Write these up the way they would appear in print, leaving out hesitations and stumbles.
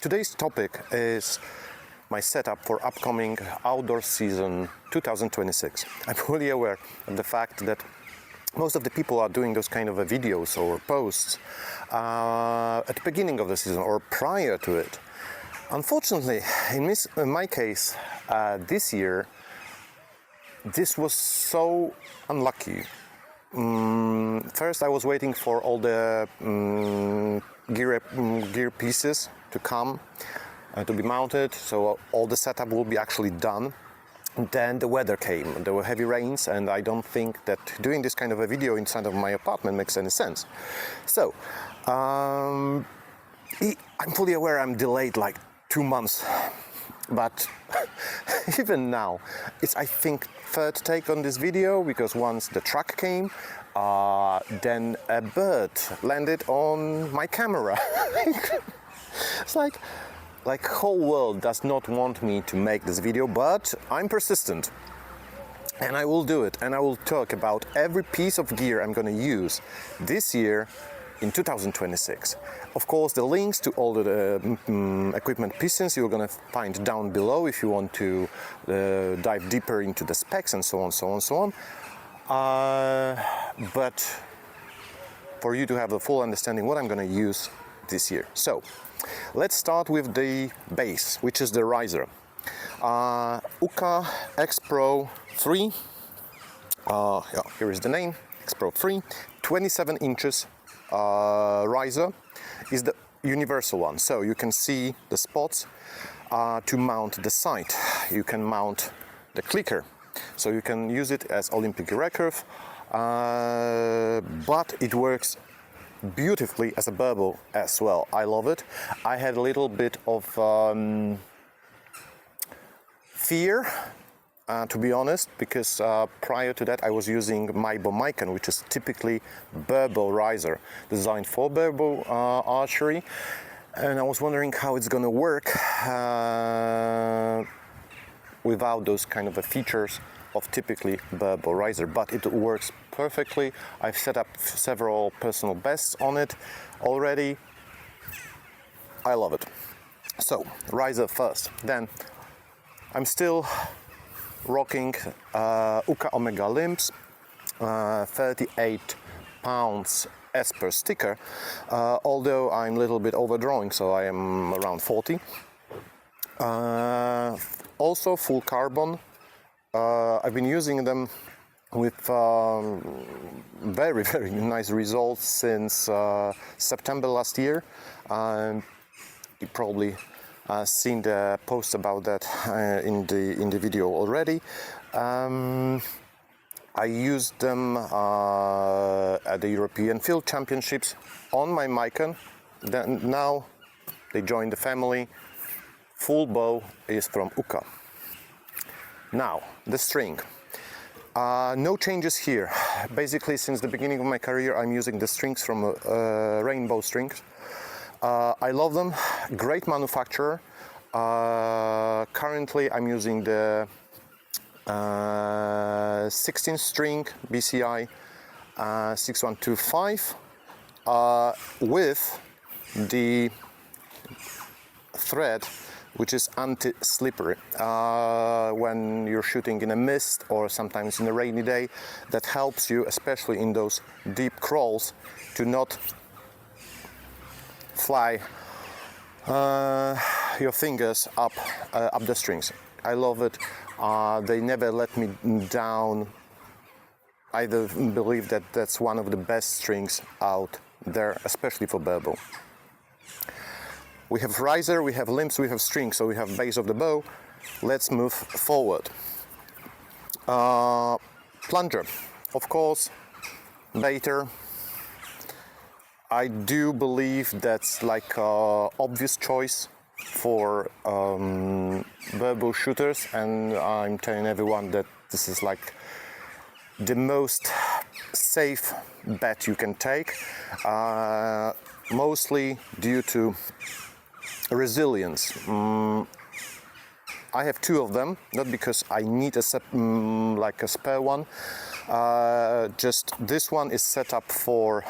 Today's topic is my setup for upcoming outdoor season 2026. I'm fully aware of the fact that most of the people are doing those kind of videos or posts at the beginning of the season or prior to it. Unfortunately, in my case, this year, this was so unlucky. First, I was waiting for all the gear pieces to come, to be mounted, so all the setup will be actually done. And then the weather came, there were heavy rains, and I don't think that doing this kind of a video inside of my apartment makes any sense. So, I'm fully aware I'm delayed like 2 months, but even now, it's I think third take on this video, because once the truck came, then a bird landed on my camera. It's like whole world does not want me to make this video, but I'm persistent and I will do it, and I will talk about every piece of gear I'm going to use this year in 2026. Of course, the links to all the equipment pieces you're going to find down below if you want to dive deeper into the specs and so on, so on, so on. But for you to have a full understanding what I'm going to use this year. So, let's start with the base, which is the riser. Uukha XPro 3. Here is the name, XPro 3. 27 inches riser is the universal one. So you can see the spots to mount the sight. You can mount the clicker. So you can use it as Olympic recurve, but it works beautifully as a barbell as well. I love it. I had a little bit of fear, to be honest, because prior to that I was using my Beiter, which is typically barbell riser, designed for barbell archery, and I was wondering how it's gonna work without those kind of features of typically barbell riser, but it works perfectly. I've set up several personal bests on it already. I love it. So, riser first. Then I'm still rocking Uukha Omega limbs, 38 pounds as per sticker, although I'm a little bit overdrawing, so I am around 40. Also full carbon. I've been using them with very, very nice results since September last year. You probably seen the post about that in the video already. I used them at the European Field Championships on my Beiter. Then now they joined the family. Full bow is from Uukha. Now, the string. No changes here. Basically, since the beginning of my career, I'm using the strings from Rainbow Strings. I love them. Great manufacturer. Currently, I'm using the 16 string BCI 6125 with the thread which is anti-slippery. When you're shooting in a mist or sometimes in a rainy day, that helps you, especially in those deep crawls, to not fly your fingers up the strings. I love it. They never let me down. I believe that that's one of the best strings out there, especially for barbell. We have riser, we have limbs, we have strings, so we have base of the bow. Let's move forward. Plunger, of course, Beiter. I do believe that's like an obvious choice for barbell shooters, and I'm telling everyone that this is like the most safe bet you can take, mostly due to resilience. I have two of them, not because I need like a spare one. Just this one is set up for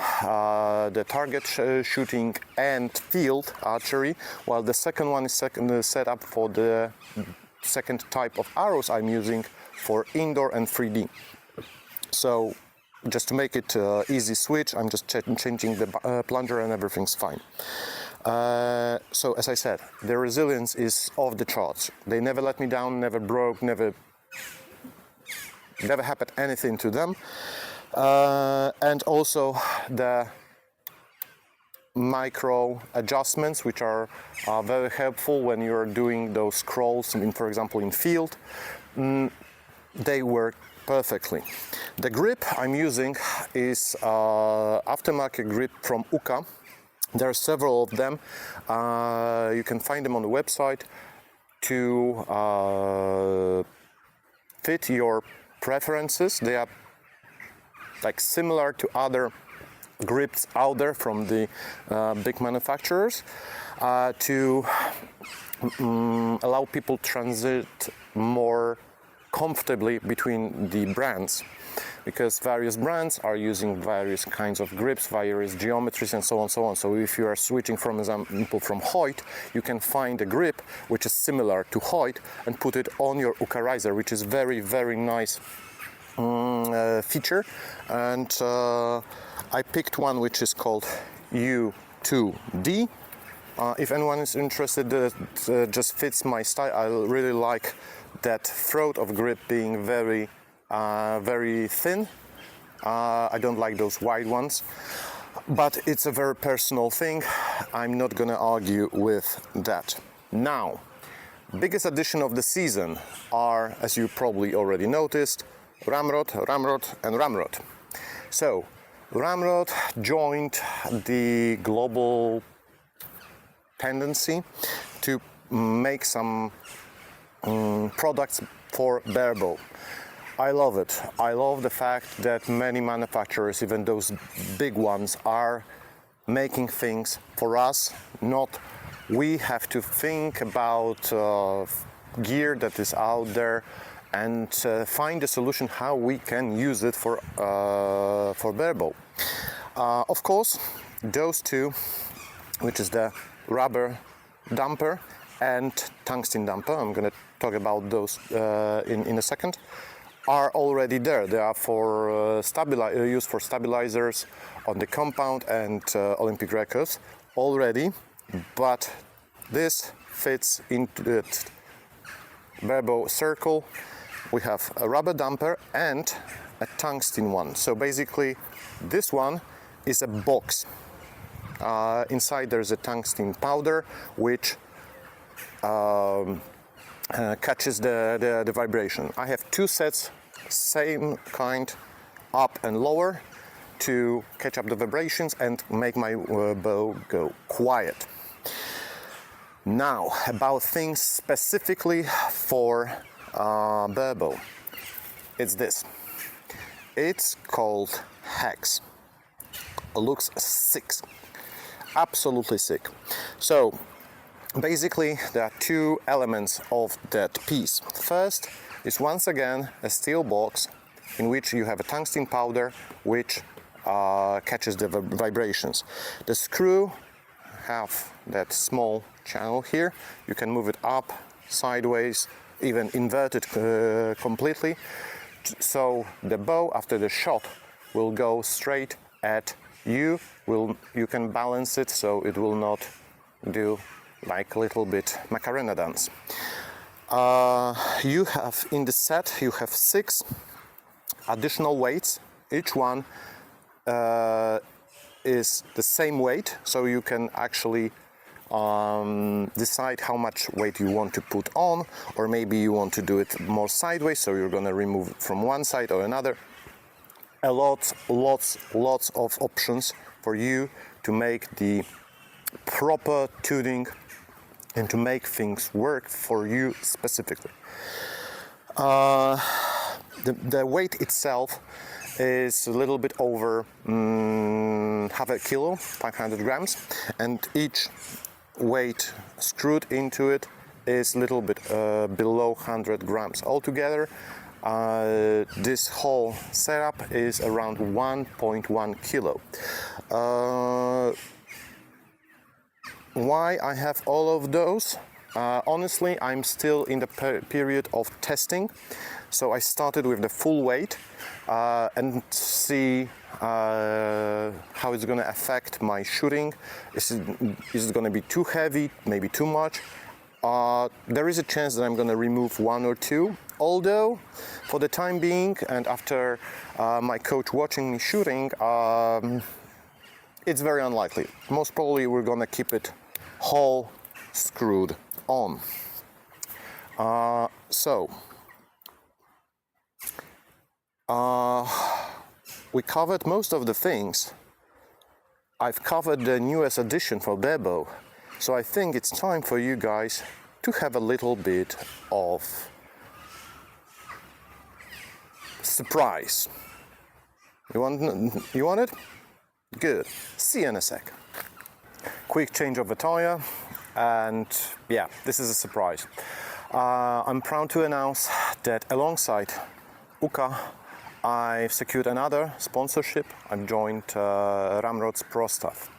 the target shooting and field archery, while the second one is set up for the second type of arrows I'm using for indoor and 3D. So just to make it easy switch, I'm just changing the plunger and everything's fine. So as I said, the resilience is off the charts. They never let me down, never broke, never happened anything to them. And also the micro adjustments, which are very helpful when you're doing those scrolls, for example in field, they work perfectly. The grip I'm using is aftermarket grip from Uukha. There are several of them. You can find them on the website to fit your preferences. They are like similar to other grips out there from the big manufacturers to allow people transit more comfortably between the brands, because various brands are using various kinds of grips, various geometries and so on. So if you are switching, for example, from Hoyt, you can find a grip which is similar to Hoyt and put it on your uukhaarcher, which is very, very nice feature. And I picked one which is called U2D. If anyone is interested, it just fits my style. I really like that throat of grip being very thin. I don't like those wide ones, but it's a very personal thing. I'm not gonna argue with that. Now, biggest addition of the season are, as you probably already noticed, RamRod, and RamRod. So, RamRod joined the global tendency to make some products for barebow. I love it. I love the fact that many manufacturers, even those big ones, are making things for us. Not we have to think about gear that is out there and find a solution how we can use it for barebow. Of course, those two, which is the rubber damper and tungsten damper, I'm going to talk about those in a second, are already there. They are for used for stabilizers on the compound and Olympic records already, but this fits into the barebow circle. We have a rubber damper and a tungsten one. So basically this one is a box. Inside there's a tungsten powder which catches the vibration. I have two sets, same kind, up and lower, to catch up the vibrations and make my bow go quiet. Now, about things specifically for barebow. It's this. It's called Hex. Looks sick. Absolutely sick. So, basically, there are two elements of that piece. First is once again a steel box in which you have a tungsten powder which catches the vibrations. The screw have that small channel here. You can move it up, sideways, even invert it completely. So the bow after the shot will go straight at you. You can balance it so it will not do like a little bit Macarena dance. You have in the set, you have 6 additional weights. Each one is the same weight, so you can actually decide how much weight you want to put on, or maybe you want to do it more sideways, so you're gonna remove it from one side or another. Lots of options for you to make the proper tuning and to make things work for you specifically. The weight itself is a little bit over half a kilo, 500 grams, and each weight screwed into it is a little bit below 100 grams. Altogether, this whole setup is around 1.1 kilo. Why I have all of those? Honestly, I'm still in the period of testing, so I started with the full weight and see how it's going to affect my shooting. Is it going to be too heavy, maybe too much? There is a chance that I'm going to remove one or two, although for the time being and after my coach watching me shooting, it's very unlikely. Most probably we're going to keep it whole screwed on. We covered most of the things. I've covered the newest addition for Bebo, so I think it's time for you guys to have a little bit of surprise. You want it? Good. See you in a sec. Quick change of attire, and yeah, this is a surprise. I'm proud to announce that alongside Uukha, I've secured another sponsorship. I've joined RamRods Pro Stuff.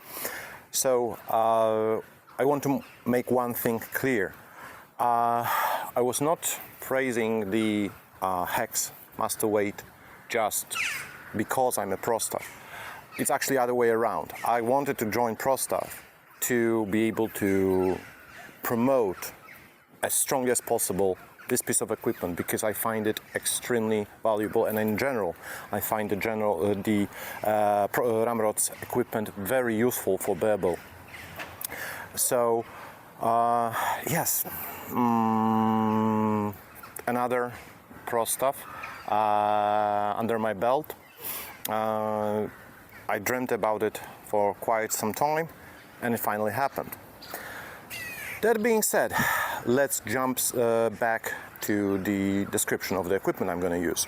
So I want to make one thing clear. I was not praising the Hex Master Weight just because I'm a Pro Stuff. It's actually the other way around. I wanted to join Pro Stuff to be able to promote as strongly as possible this piece of equipment, because I find it extremely valuable, and in general I find the RamRods equipment very useful for Bebo. So yes, another Pro Stuff under my belt. I dreamt about it for quite some time, and it finally happened. That being said, let's jump back to the description of the equipment I'm going to use.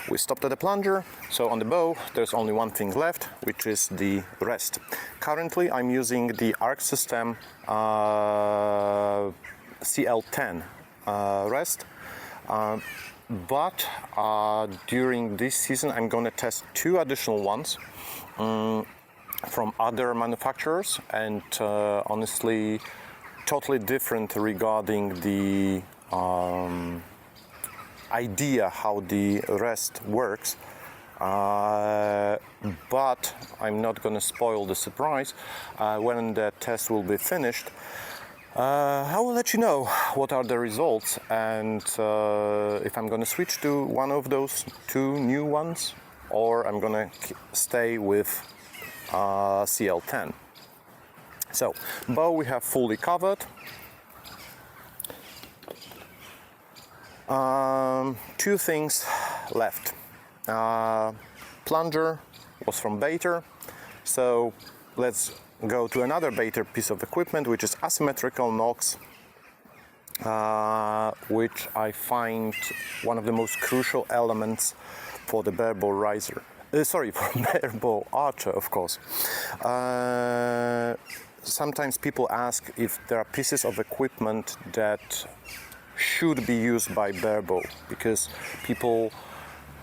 We stopped at the plunger, so on the bow there's only one thing left, which is the rest. Currently I'm using the Arc System CL10 rest, but during this season I'm going to test two additional ones from other manufacturers, and honestly totally different regarding the idea how the rest works, but I'm not going to spoil the surprise. When the test will be finished, I will let you know what are the results, and if I'm going to switch to one of those two new ones, or I'm going to stay with CL10. So, bow we have fully covered. Two things left. Plunger was from Beiter, so let's go to another Beiter piece of equipment, which is asymmetrical Nocks, which I find one of the most crucial elements for the barebow riser. For barebow archer, of course. Sometimes people ask if there are pieces of equipment that should be used by barebow, because people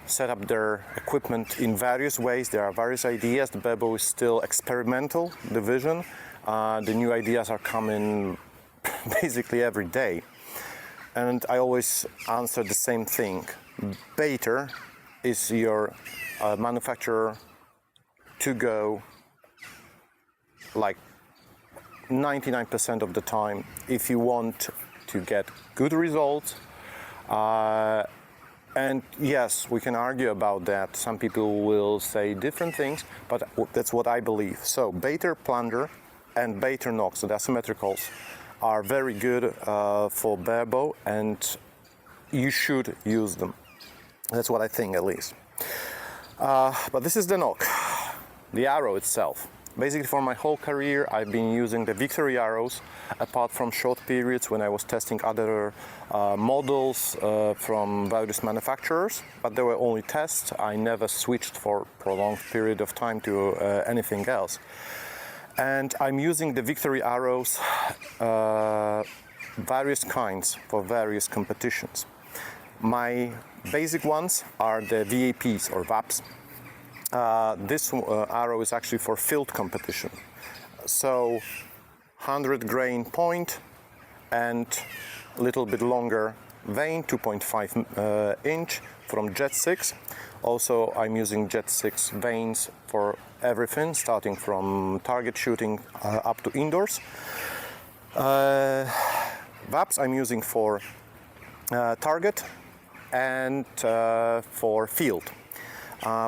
set up their equipment in various ways. There are various ideas. The barebow is still experimental division. The new ideas are coming basically every day. And I always answer the same thing. Beiter is your manufacturer to go, like 99% of the time, if you want to get good results. And yes, we can argue about that. Some people will say different things, but that's what I believe. So Beiter Plunger and Beiter Nocks, the asymmetricals, are very good for barebow, and you should use them. That's what I think, at least. But this is the Nock, the arrow itself. Basically, for my whole career, I've been using the Victory arrows, apart from short periods when I was testing other models from various manufacturers, but they were only tests. I never switched for a prolonged period of time to anything else. And I'm using the Victory arrows various kinds for various competitions. My basic ones are the VAPs or VAPs. This arrow is actually for field competition. So 100 grain point and a little bit longer vein, 2.5 inch from Jet 6. Also, I'm using Jet 6 veins for everything, starting from target shooting up to indoors. VAPs I'm using for target and for field.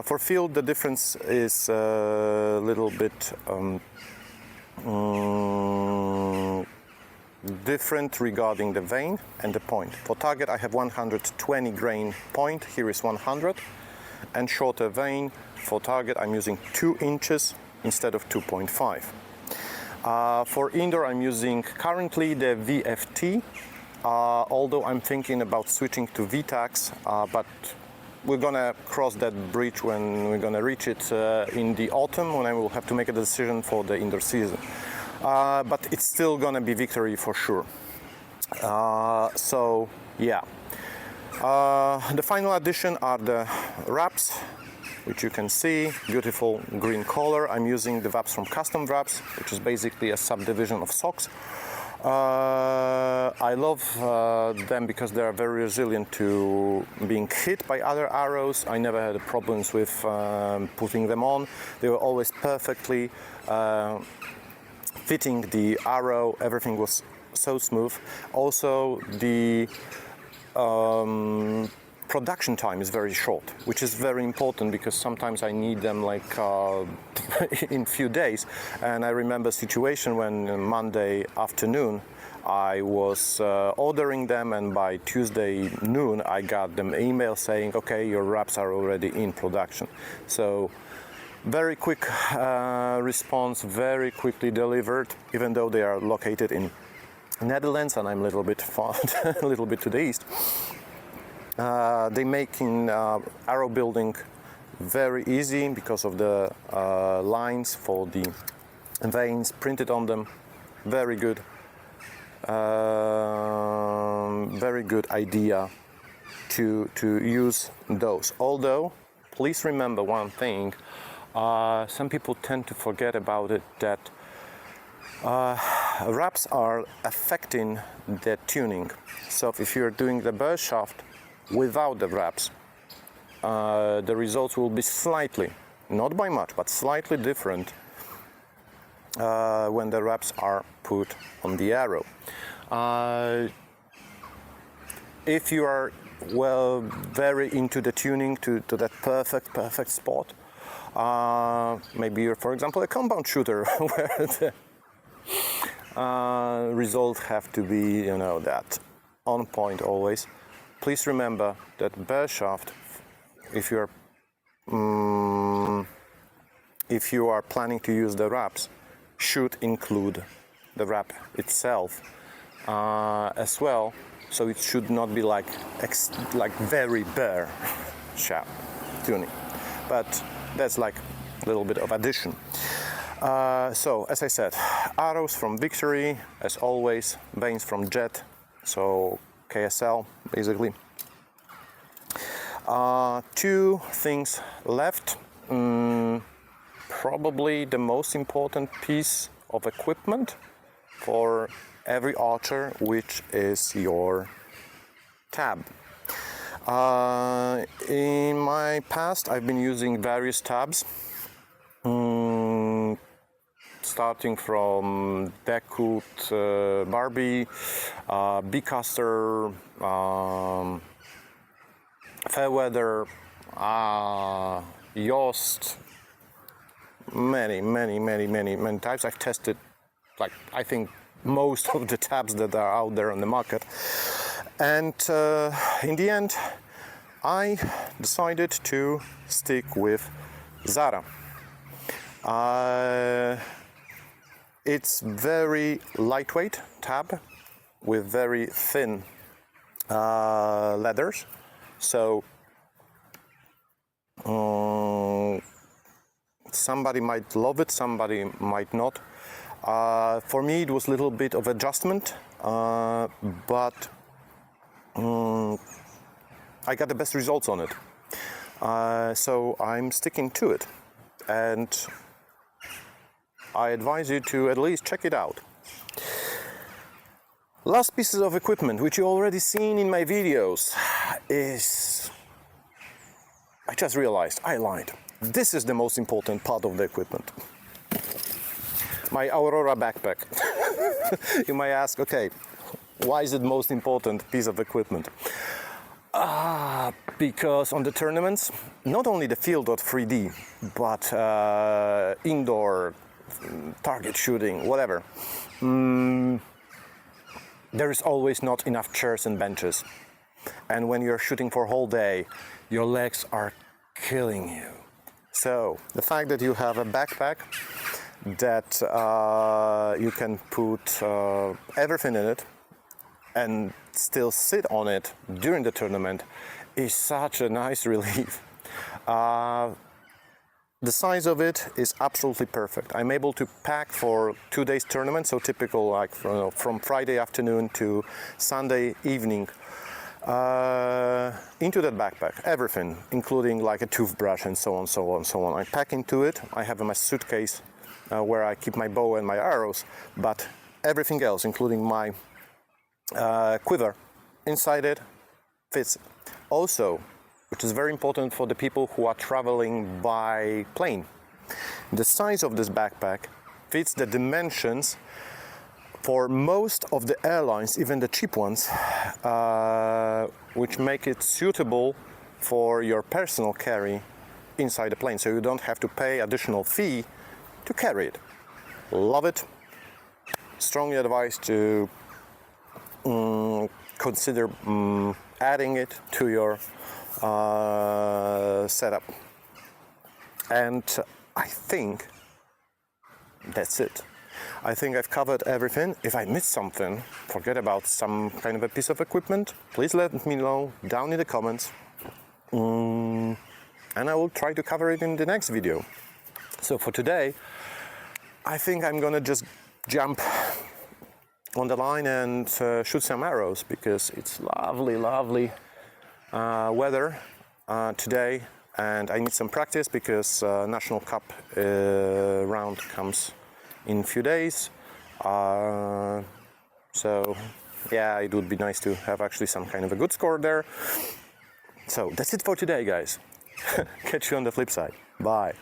For field, the difference is a little bit different regarding the vein and the point. For target, I have 120 grain point, here is 100, and shorter vein. For target, I'm using 2 inches instead of 2.5. For indoor, I'm using currently the VFT, although I'm thinking about switching to VTAX, but we're gonna cross that bridge when we're gonna reach it in the autumn, when I will have to make a decision for the indoor season. But it's still gonna be victory for sure. So yeah. The final addition are the wraps, which you can see, beautiful green color. I'm using the wraps from Customwraps, which is basically a subdivision of SOCX. I love them because they are very resilient to being hit by other arrows. I never had problems with putting them on. They were always perfectly fitting the arrow. Everything was so smooth. Also, the production time is very short, which is very important because sometimes I need them like in few days. And I remember a situation when Monday afternoon I was ordering them, and by Tuesday noon I got them email saying, okay, your wraps are already in production. So very quick response, very quickly delivered, even though they are located in Netherlands and I'm a little bit far, a little bit to the east. They make arrow building very easy because of the lines for the veins printed on them. Very good idea to use those. Although, please remember one thing, some people tend to forget about it, that wraps are affecting the tuning. So if you're doing the burr shaft without the wraps, the results will be slightly, not by much, but slightly different when the wraps are put on the arrow. If you are very into the tuning to that perfect spot, maybe you're, for example, a compound shooter where the results have to be, that on point always. Please remember that burr shaft, if you are planning to use the wraps, should include the wrap itself as well. So it should not be like very bare shaft tuning, but that's like a little bit of addition. So as I said, arrows from Victory, as always, veins from Jet, so KSL basically. Two things left. Probably the most important piece of equipment for every archer, which is your tab. In my past, I've been using various tabs, starting from Deckhoot, Barbie, Beacaster, Fairweather, Yost, many types. I've tested, I think, most of the tabs that are out there on the market, and in the end I decided to stick with Zara. It's very lightweight tab with very thin leathers, so somebody might love it, somebody might not. For me, it was a little bit of adjustment, but I got the best results on it. So I'm sticking to it, and I advise you to at least check it out. Last pieces of equipment, which you already seen in my videos, is... I just realized I lied. This is the most important part of the equipment. My Aurora backpack. You might ask, okay, why is it the most important piece of equipment? Because on the tournaments, not only the field.3D, but indoor, target shooting, whatever, there is always not enough chairs and benches. And when you're shooting for a whole day, your legs are killing you. So the fact that you have a backpack that you can put everything in it and still sit on it during the tournament is such a nice relief. The size of it is absolutely perfect. I'm able to pack for 2 days tournament, so typical like from Friday afternoon to Sunday evening into that backpack, everything, including like a toothbrush and so on, so on, so on. I pack into it. I have my suitcase where I keep my bow and my arrows, but everything else, including my quiver, inside it fits. Also, which is very important for the people who are traveling by plane, the size of this backpack fits the dimensions for most of the airlines, even the cheap ones, which make it suitable for your personal carry inside the plane, so you don't have to pay additional fee to carry it. Love it. Strongly advise to consider adding it to your setup. And I think that's it. I think I've covered everything. If I missed something, forget about some kind of a piece of equipment, please let me know down in the comments, and I will try to cover it in the next video. So for today, I think I'm gonna just jump on the line and shoot some arrows, because it's lovely, lovely weather today, and I need some practice because National Cup round comes in a few days. So yeah, it would be nice to have actually some kind of a good score there. So that's it for today, guys. Catch you on the flip side. Bye.